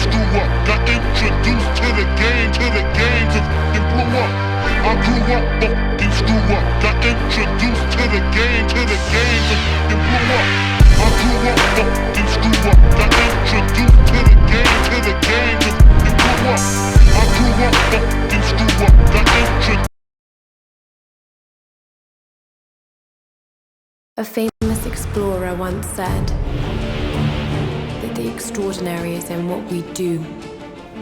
screw up. Got introduced to the game to fucking blew up. I grew up, fucking screw up. Got introduced to the game to fucking blew up. I grew up, fucking screw up. Got introduced to the game to fucking blew up. I grew up, fucking screw up. Got introduced. A famous explorer once said that the extraordinary is in what we do,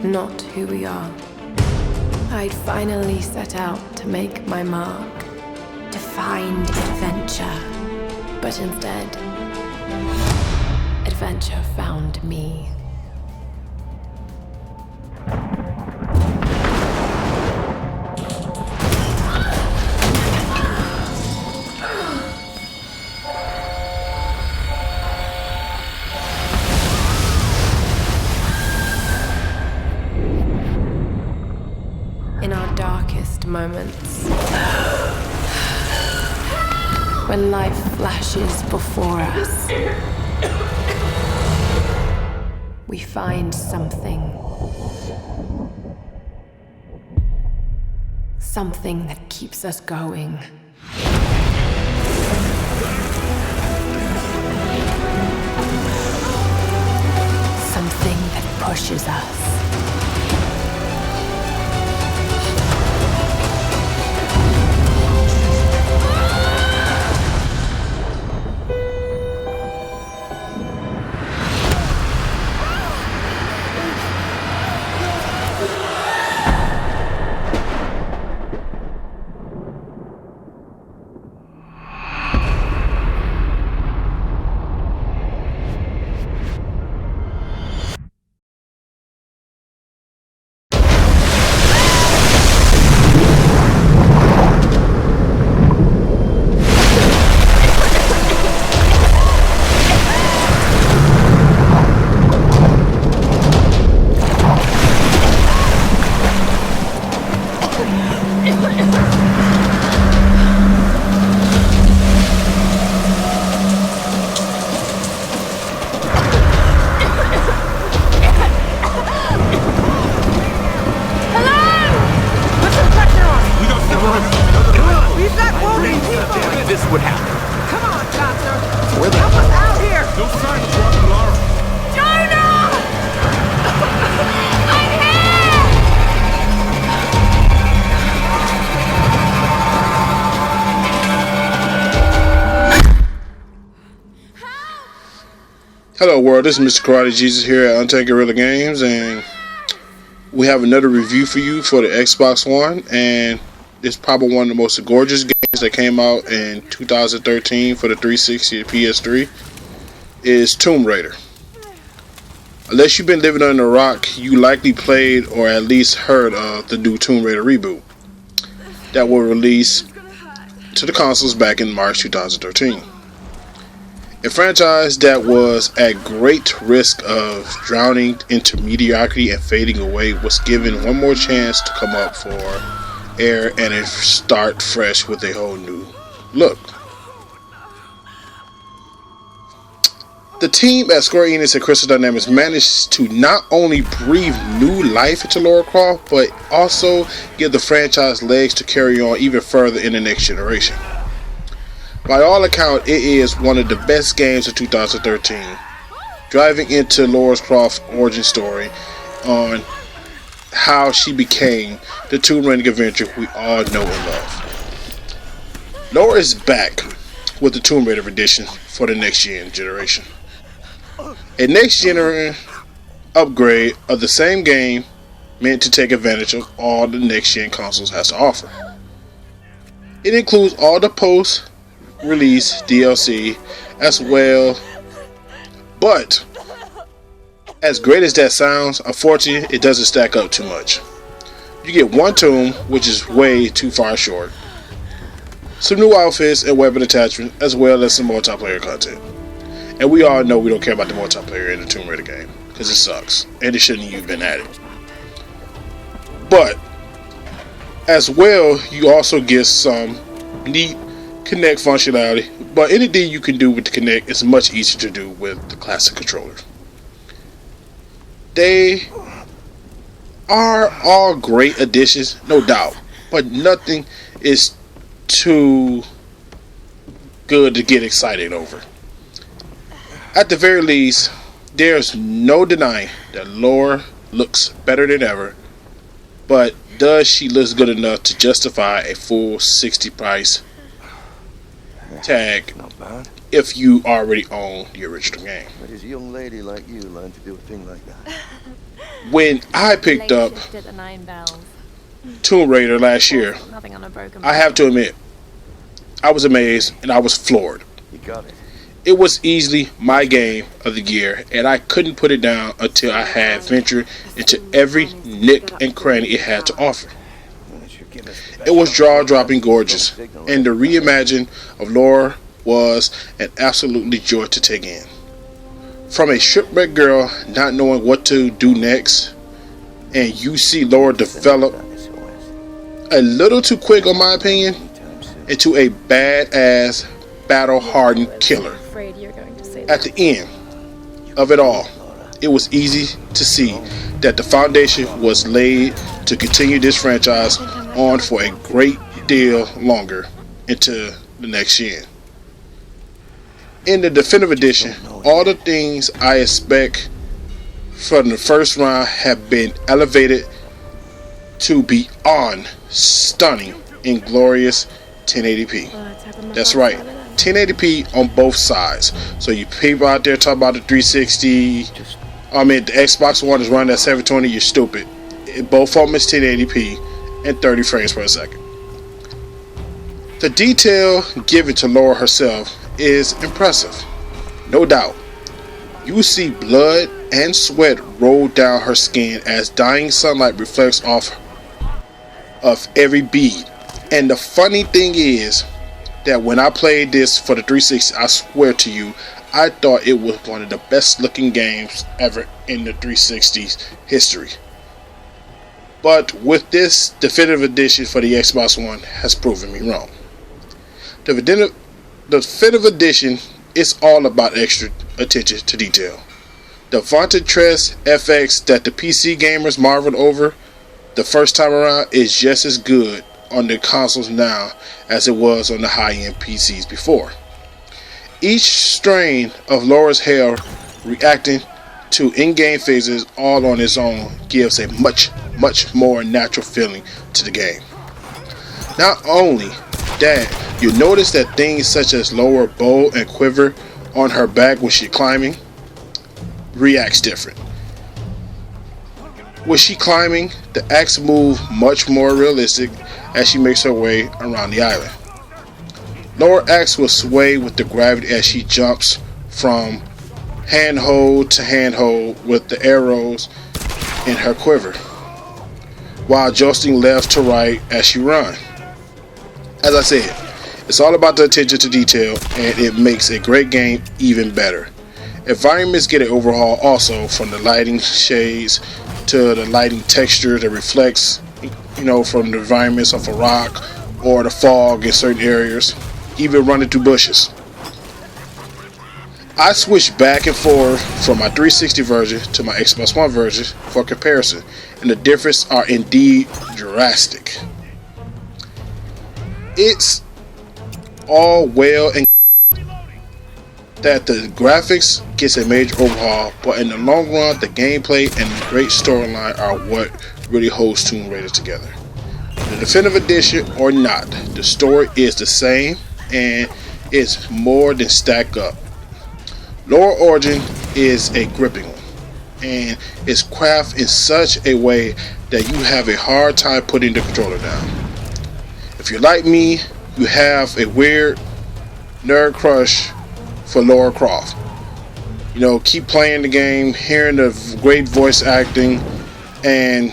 not who we are. I'd finally set out to make my mark, to find adventure. But instead, adventure found me. In our darkest moments, when life flashes before us, we find something that keeps us going. Something that pushes us. Hello world, this is Mr. Karate Jesus here at Untamed Games, and we have another review for you for the Xbox One, and it's probably one of the most gorgeous games that came out in 2013 for the 360 and PS3 is Tomb Raider. Unless you've been living under a rock, you likely played or at least heard of the new Tomb Raider reboot that was released to the consoles back in March 2013. A franchise that was at great risk of drowning into mediocrity and fading away was given one more chance to come up for air and start fresh with a whole new look. The team at Square Enix and Crystal Dynamics managed to not only breathe new life into Lara Croft, but also give the franchise legs to carry on even further in the next generation. By all accounts, it is one of the best games of 2013, driving into Lara Croft's origin story on how she became the Tomb Raider adventure we all know and love. Lara is back with the Tomb Raider edition for the next generation. A next generation upgrade of the same game meant to take advantage of all the next gen consoles has to offer. It includes all the post-release DLC as well, but as great as that sounds, unfortunately it doesn't stack up too much. You get one tomb, which is way too far short, some new outfits and weapon attachments, as well as some multiplayer content. And we all know we don't care about the multiplayer in the Tomb Raider game, because it sucks, and it shouldn't even been added. But as well, you also get some neat Kinect functionality, but anything you can do with the Kinect is much easier to do with the classic controller. They are all great additions, no doubt, but nothing is too good to get excited over. At the very least, there's no denying that Laura looks better than ever, but does she look good enough to justify a full 60 price tag Not bad. if you already own the original game? Where does a young lady like you learn to do a thing like that? When I picked up Late shift at the Nine Bells. Tomb Raider last year, Nothing on a broken I have to admit, I was amazed and I was floored. You got it. It was easily my game of the year, and I couldn't put it down until I had ventured into every nick and cranny it had to offer. It was jaw-dropping gorgeous, and the reimagine of Laura was an absolutely joy to take in. From a shipwrecked girl not knowing what to do next, and you see Laura develop a little too quick, in my opinion, into a badass, battle-hardened killer. Afraid you're going to say At the end of it all, it was easy to see that the foundation was laid to continue this franchise on for a great deal longer into the next year. In the definitive edition, all the things I expect from the first round have been elevated to beyond stunning in glorious 1080p. That's right, 1080p on both sides. So you people out there talking about the 360, the Xbox One is running at 720, you're stupid. Both of them is 1080p and 30 frames per second. The detail given to Laura herself is impressive, no doubt. You see blood and sweat roll down her skin as dying sunlight reflects off of every bead. And the funny thing is that when I played this for the 360, I swear to you, I thought it was one of the best looking games ever in the 360's history. But with this definitive edition for the Xbox One has proven me wrong. The definitive edition is all about extra attention to detail. The vaunted Tres FX that the PC gamers marveled over the first time around is just as good on the consoles now as it was on the high-end PCs before. Each strain of Laura's hair reacting to in-game phases all on its own gives a much more natural feeling to the game. Not only that, you notice that things such as Laura bow and quiver on her back when she's climbing reacts different. When she climbing, the axe move much more realistic as she makes her way around the island. Laura axe will sway with the gravity as she jumps from handhold to handhold with the arrows in her quiver, while jousting left to right as she runs. As I said, it's all about the attention to detail, and it makes a great game even better. Environments get an overhaul also, from the lighting shades to the lighting texture that reflects, from the environments of a rock or the fog in certain areas, even running through bushes. I switched back and forth from my 360 version to my Xbox One version for comparison, and the differences are indeed drastic. It's all well and that the graphics gets a major overhaul, but in the long run, the gameplay and the great storyline are what really holds Tomb Raider together. The definitive edition or not, the story is the same and it's more than stacked up. Laura Origin is a gripping one, and it's crafted in such a way that you have a hard time putting the controller down. If you're like me, you have a weird nerd crush for Lara Croft. Keep playing the game, hearing the great voice acting, and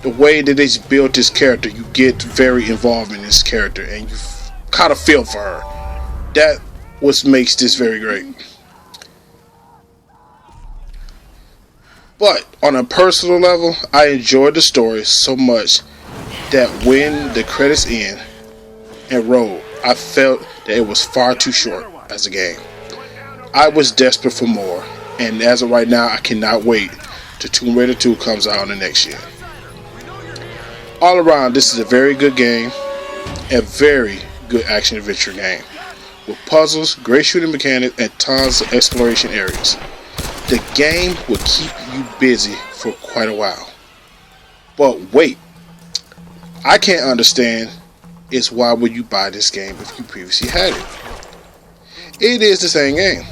the way that they built this character, you get very involved in this character, and you kind of feel for her. That what makes this very great. But on a personal level, I enjoyed the story so much that when the credits end and rolled, I felt that it was far too short as a game. I was desperate for more, and as of right now, I cannot wait to Tomb Raider 2 comes out in the next year. All around, this is a very good game, a very good action adventure game, with puzzles, great shooting mechanics, and tons of exploration areas. The game will keep you busy for quite a while. But wait, I can't understand is why would you buy this game if you previously had it? It is the same game.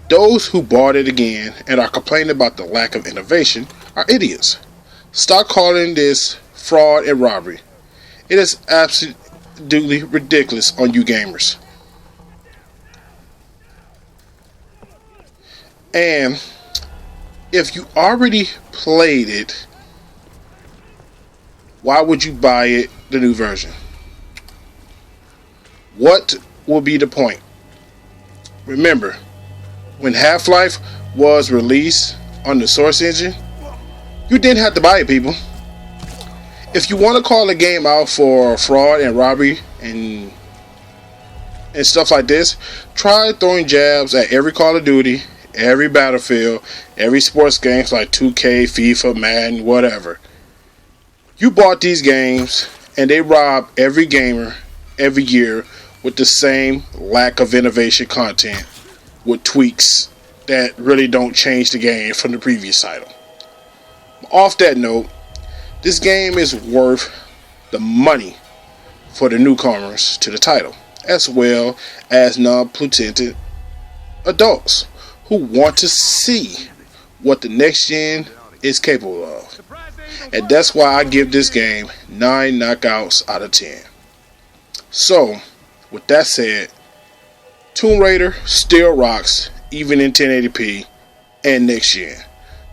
Those who bought it again and are complaining about the lack of innovation are idiots. Stop calling this fraud and robbery. It is absolutely ridiculous on you gamers. And if you already played it, why would you buy it, the new version? What will be the point? Remember, when Half-Life was released on the Source engine, you didn't have to buy it, people. If you want to call a game out for fraud and robbery and stuff like this, try throwing jabs at every Call of Duty, every Battlefield, every sports games like 2K, FIFA, Madden, whatever. You bought these games and they rob every gamer every year with the same lack of innovation content with tweaks that really don't change the game from the previous title. Off that note, this game is worth the money for the newcomers to the title, as well as non-platinum adults who want to see what the next gen is capable of. And that's why I give this game 9 knockouts out of 10. So, with that said, Tomb Raider still rocks even in 1080p and next gen.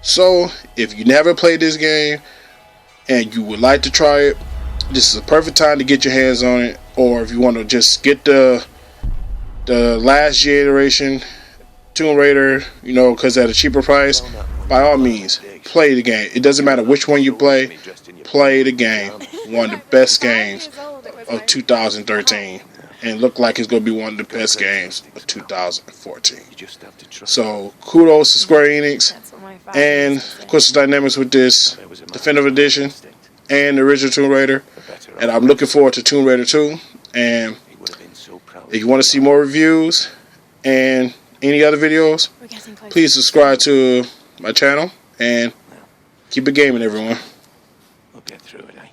So, if you never played this game and you would like to try it, this is a perfect time to get your hands on it. Or if you want to just get the last generation Tomb Raider, because at a cheaper price, by all means, play the game. It doesn't matter which one you play the game. One of the best games of 2013. And look like it's going to be one of the best games of 2014. So, kudos to Square Enix and Crystal Dynamics with this Definitive Edition and the original Tomb Raider. And I'm looking forward to Tomb Raider 2. And if you want to see more reviews and any other videos, please subscribe to my channel and keep it gaming, everyone. We'll get through it, eh?